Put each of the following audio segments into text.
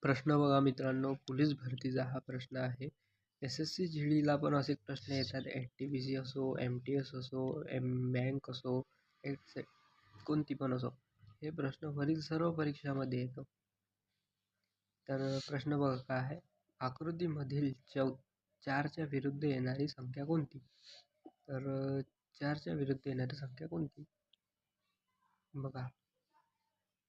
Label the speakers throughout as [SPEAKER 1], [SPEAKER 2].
[SPEAKER 1] प्रश्न बघा मित्रांनो, पोलीस भरतीचा हा प्रश्न आहे. SSC जीडीला पण असे प्रश्न येतात. NTPC असो, MTS असो, बँक असो, कोणती पण असो, हे प्रश्न वरील सर्व परीक्षामध्ये येतो. तर प्रश्न बघा काय आहे, आकृतीमधील 4च्या विरुद्ध येणारी संख्या कोणती? तर 4च्या विरुद्ध येणारी संख्या कोणती? बघा,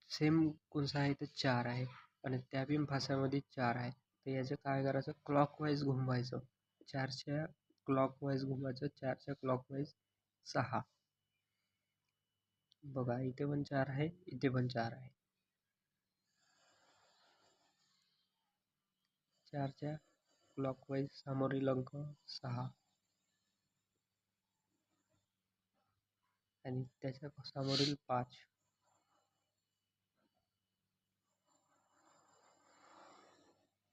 [SPEAKER 1] सेम कोणता आहे तर 4 आहे आणि त्या पण भाषामध्ये 4 आहे. तर याचं काय करायचं, क्लॉकवाईज घुमवायचं. 4च्या क्लॉकवाईज घुमवायचं, 4च्या क्लॉकवाईज 6. बघा इथे पण 4 आहे, इथे पण 4 आहे. 4च्या क्लॉकवाईज समोरील अंक 6 आणि त्याच्या समोरील 5.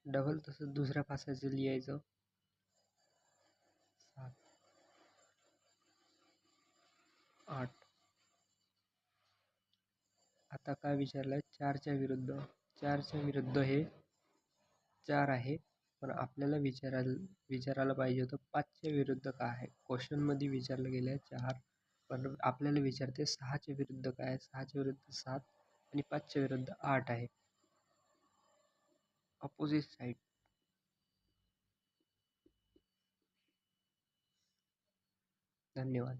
[SPEAKER 1] डबल तसं दुसऱ्या भाषेचं लिहायचं 7, 8. आता काय विचारलंय, 4च्या विरुद्ध. 4च्या विरुद्ध हे 4 आहे, पण आपल्याला विचारायला पाहिजे होतं 5च्या विरुद्ध काय आहे. क्वेश्चनमध्ये विचारलं गेलं आहे 4, पण आपल्याला विचारते 6च्या विरुद्ध काय आहे. 6च्या विरुद्ध 7 आणि 5च्या विरुद्ध 8 आहे. Opposite side. धन्यवाद.